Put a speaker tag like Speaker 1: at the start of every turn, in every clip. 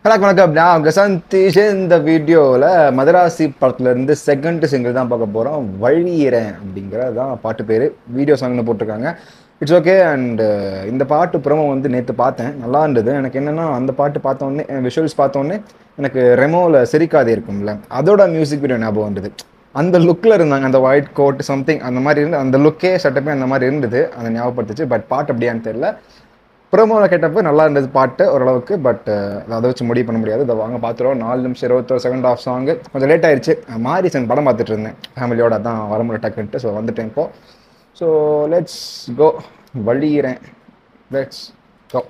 Speaker 1: வணக்கம். நான் உங்க சந்தீஷ். இந்த வீடியோவில் மதராசி படத்துலேருந்து செகண்ட் சிங்கிள் தான் பார்க்க போகிறோம். வழியிறேன் அப்படிங்கிறது தான் பாட்டு பேர். வீடியோ சாங்னு போட்டிருக்காங்க. It's okay. அண்டு இந்த பாட்டு ப்ரோமோ வந்து நேற்று பார்த்தேன், நல்லா இருந்தது. எனக்கு என்னென்னா அந்த பாட்டு பார்த்தோன்னே, விஷுவல்ஸ் பார்த்தோன்னே எனக்கு ரெமோவில் சிரிக்காதே இருக்கும்ல, அதோட மியூசிக் வீடியோ ஞாபகம் வந்தது. அந்த லுக்கில் இருந்தாங்க, அந்த ஒயிட் கோட் சம்திங் அந்த மாதிரி இருந்து, அந்த லுக்கே செட்டப்பே அந்த மாதிரி இருந்தது, அதை ஞாபகப்படுத்துச்சு. பட் பாட்டு அப்படியான்னு தெரியல. ப்ரோமோவில் கேட்டப்போ நல்லா இருந்தது பாட்டு ஓரளவுக்கு. பட் அதை வச்சு முடிவு பண்ண முடியாது. இதை வாங்க பார்த்துருவோம். 4 நிமிஷம் 21 செகண்ட் ஆஃப் சாங்கு. கொஞ்சம் லேட் ஆயிடுச்சு. மாரிசன் படம் பார்த்துட்டு இருந்தேன் ஃபேமிலியோட, தான் வர முடியல டக்குன்ட்டு. ஸோ வந்துட்டேன் இப்போ. So let's go. வழியிறேன். Let's go.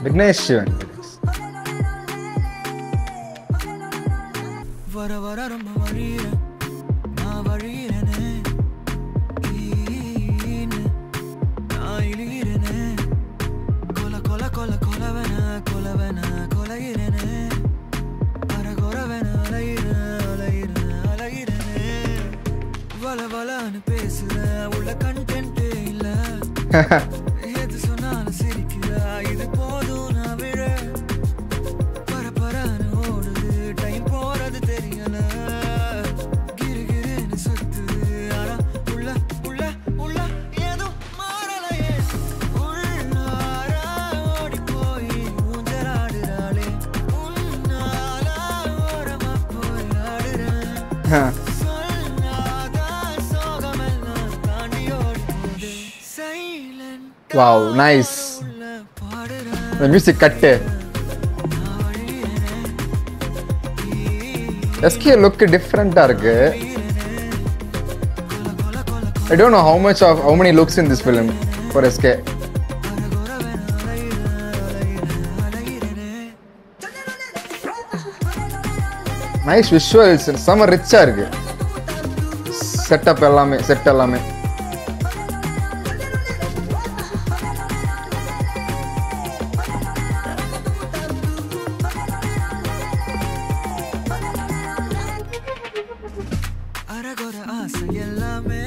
Speaker 1: விக்னேஷ் சிவன்.
Speaker 2: வர வர ரொம்ப வழியிறேன், நான் வழியிறேனே, நான் இழிகிறேனே, கொல கொல கொல கொலவன கொலவன கொலைகிறேனே, அரகொரவன அலைகிறேன் அலைகிறேன் அலைகிறேனே, வள வளன்னு பேசுறேன், உள்ள கண்டென்ட்டே இல்ல, எது சொன்னாலும் சிரிக்கிறா, இது போதும் நான் விழ, பரபரன்னு ஓடுது டைம் போறது தெரியல, கிருகிருன்னு சுத்துது, ஆனா உள்ள உள்ள உள்ள ஏதும் மாறலையே, உள்ளார ஓடி போய் ஊஞ்சலாடுறாளே, உன்னால ஓரமா போய் ஆடுறேன், சொல்லாத சோகமெல்லாம் தாண்டி ஓடி போகுது, சைலண்ட்
Speaker 1: வாவ், நைஸ். அந்த மியூசிக் கட்டு. எஸ்கே லுக் டிஃப்ரெண்ட்டாக இருக்கு. I don't know how many looks in this film for SK. Nice visuals, செம்ம ரிச்சாக இருக்கு. செட்டப் எல்லாமே, செட் எல்லாமே.
Speaker 2: அரகொர ஆசை எல்லாமே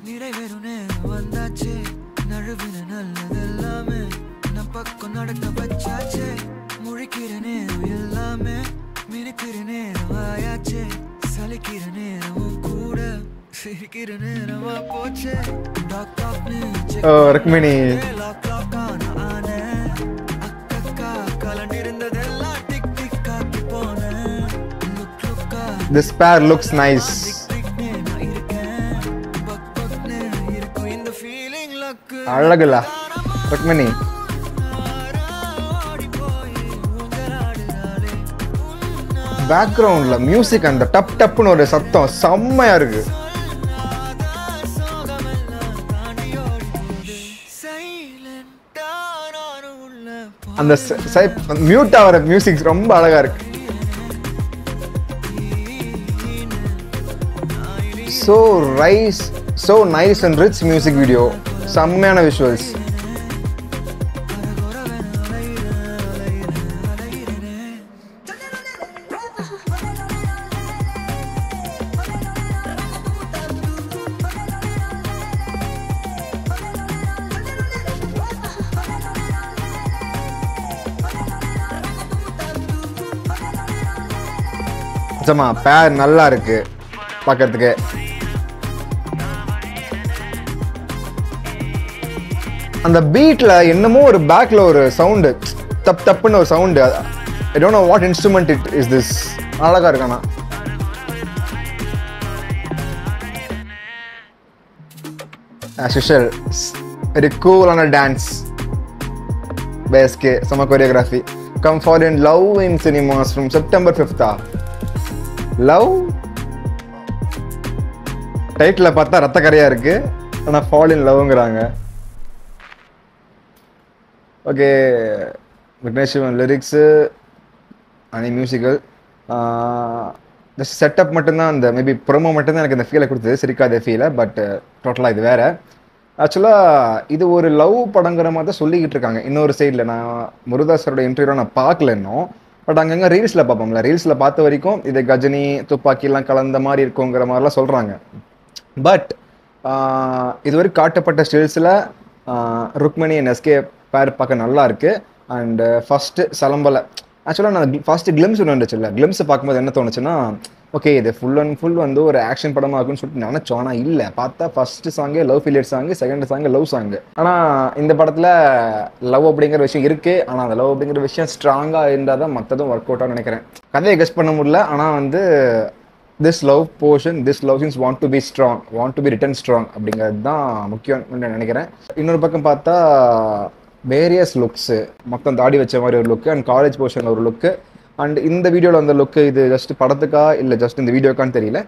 Speaker 2: நிறைவேறும் நேரம் வந்தாச்சு, நழுவின நல்லதெல்லாமே நம் பக்கம் நடக்க வச்சாச்சு, முழிக்கிற நேரம் எல்லாமே மினுக்கிற நேரம் ஆயாச்சு, சலிக்கிற நேரமும் கூட சிரிக்கிற நேரமா போச்சு, டாக் டாக்னு
Speaker 1: ருக்மிணி.
Speaker 2: லாக் லாக்கான ஆனே, அக்கக்கா கலண்டிருந்ததெல்லாம் டிக் டிக் காக்கி போனேன், லுக் லுக்கா
Speaker 1: This pair looks nice. அழகுல ருக்மிணி. பேக்ரவுண்ட்ல மியூசிக், அந்த டப் டப்னு ஒரு சத்தம் செம்மையா இருக்கு. அந்த மியூட் ஆகிற மியூசிக் ரொம்ப அழகா இருக்கு. So nice and rich music video. செம்மையான விஷுவல்ஸ். நிஜமா பேர் நல்லா இருக்கு பார்க்கறதுக்கு. அந்த பீட்ல என்னமோ ஒரு பேக்ல ஒரு சவுண்டு, தப் தப்புன்னு ஒரு sound. I don't know what instrument it is this. அழகா இருக்கானா. as usual, very cool on a dance. BSK summer choreography. Come fall in love in cinemas from September 5th. Love title பார்த்தா ரத்த கரையா இருக்கு, ஆனால் ஃபால் இன் லவ்ங்கிறாங்க. Okay, Vignesh Shivan lyrics Ani musical. Just setup மட்டும்தான், அந்த மேபி ப்ரோமோ மட்டும்தான் எனக்கு இந்த ஃபீலை கொடுத்தது, சிரிக்காத ஃபீலை. பட் டோட்டலாக இது வேறு. ஆக்சுவலாக இது ஒரு லவ் படங்கிற மாதிரி தான் சொல்லிக்கிட்டு இருக்காங்க. இன்னொரு சைடில் நான் முருதாஸரோட இன்டர்வியூவில் நான் பார்க்கல இன்னும். பட் அங்கங்கே ரீல்ஸில் பார்ப்போம்ல, ரீல்ஸில் பார்த்த வரைக்கும் இது கஜினி துப்பாக்கிலாம் கலந்த மாதிரி இருக்குங்கிற மாதிரிலாம் சொல்கிறாங்க. பட் இதுவரை காட்டப்பட்ட ஸ்டில்ஸில் ருக்மணி அண்ட் எஸ்கே பேர் பார்க்க நல்லா இருக்குது. அண்டு ஃபஸ்ட்டு சலம்பலை ஆக்சுவலாக நான் ஃபஸ்ட்டு கிளிம்ஸ் ஒன்று இருந்துச்சுல்ல, கிளிம்ஸ் பார்க்கும்போது என்ன தோணுச்சுன்னா, ஓகே இது ஃபுல் அண்ட் ஃபுல் வந்து ஒரு ஆக்ஷன் படமாக இருக்குன்னு சொல்லிட்டு நினச்சோம். ஆனால் இல்லை, பார்த்தா ஃபஸ்ட்டு சாங்கே love failure song, second song love song. ஆனால் இந்த படத்தில் லவ் அப்படிங்கிற விஷயம் இருக்குது. ஆனால் அந்த லவ் அப்படிங்கிற விஷயம் ஸ்ட்ராங்காக இருந்தால் தான் மற்றதும் ஒர்க் அவுட்டாக நினைக்கிறேன். கதையை கெஸ் பண்ண முடியல. ஆனால் வந்து this love portion, this love scenes want to be strong, want to be written strong அப்படிங்கிறது தான் முக்கியம்னு நினைக்கிறேன். இன்னொரு பக்கம் பார்த்தா வேரியஸ் லுக்ஸு, மொத்தம் தாடி வச்ச மாதிரி ஒரு லுக்கு அண்ட் காலேஜ் போர்ஷனில் ஒரு லுக்கு. அண்ட் இந்த வீடியோவில் அந்த லுக்கு இது ஜஸ்ட் படத்துக்கா இல்லை ஜஸ்ட் இந்த வீடியோக்கான்னு தெரியல.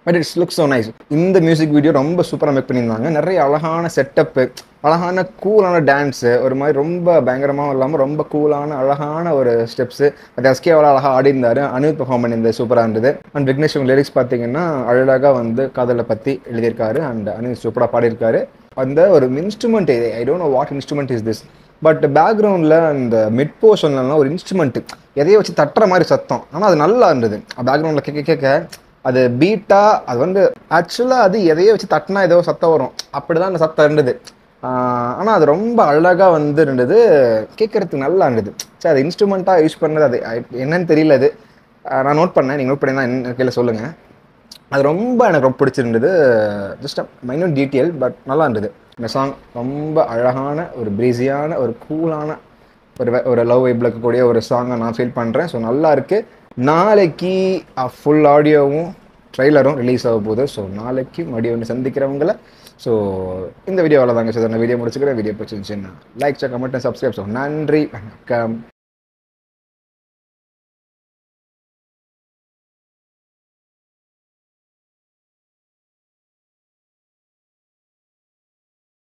Speaker 1: But it's look so nice. இந்த மியூசிக் வீடியோ ரொம்ப சூப்பராக மேக் பண்ணியிருந்தாங்க. நிறைய அழகான செட்டப்பு, அழகான கூலான டான்ஸு, ஒரு மாதிரி ரொம்ப பயங்கரமாகவும் இல்லாமல் ரொம்ப கூலான அழகான ஒரு ஸ்டெப்ஸு. அது எஸ்கே அவ்வளோ அழகாக ஆடி இருந்தார். அனிருத் பெர்ஃபார்ம் பண்ணியிருந்தது சூப்பராக இருந்தது. அண்ட் விக்னேஷ் லிரிக்ஸ் பார்த்தீங்கன்னா அழகாக வந்து காதலை பற்றி எழுதியிருக்காரு. அண்ட் அனிருத் சூப்பராக பாடியிருக்காரு. அந்த ஒரு instrument, I don't know what instrument is this, but பேக்ரவுண்டில் அந்த மிட் போர்ஷன்லாம் ஒரு இன்ஸ்ட்ருமெண்ட்டு எதையோ வச்சு தட்டுற மாதிரி சத்தம். ஆனால் அது நல்லா இருந்தது. பேக்ரவுண்டில் கேட்க கேட்க அது பீட்டாக, அது வந்து ஆக்சுவலாக அது எதையோ வச்சு தட்டினா ஏதோ சத்தம் வரும், அப்படி தான் அந்த சத்தம் இருந்தது. ஆனால் அது ரொம்ப அழகாக வந்து இருந்தது, கேட்குறதுக்கு நல்லா இருந்தது. சரி, அது இன்ஸ்ட்ருமெண்ட்டாக யூஸ் பண்ணது அது என்னன்னு தெரியல. அது நான் நோட் பண்ணேன், நீங்கள் நோட் பண்ணிங்கன்னா என்ன கையில் சொல்லுங்கள். அது ரொம்ப எனக்கு ரொம்ப பிடிச்சிருந்தது. ஜஸ்ட் மைனூட் டீட்டெயில், பட் நல்லா இருந்தது. இந்த சாங் ரொம்ப அழகான ஒரு ப்ரீஸியான ஒரு கூலான ஒரு லவ் வைப்பில் இருக்கக்கூடிய ஒரு சாங்கை நான் ஃபீல் பண்ணுறேன். ஸோ நல்லா இருக்குது. நாளைக்கு ஃபுல் ஆடியோவும் ட்ரெய்லரும் ரிலீஸ் ஆக போகுது. ஸோ நாளைக்கு மறுபடியும் ஒன்று சந்திக்கிறவங்கள. ஸோ இந்த வீடியோ அவ்வளோதாங்க. ஸோ நான் வீடியோ முடிச்சுக்கிறேன். வீடியோ பிடிச்சிருந்துச்சுன்னா லைக், கமெண்ட், சப்ஸ்கிரைப். ஸோ நன்றி, வணக்கம்.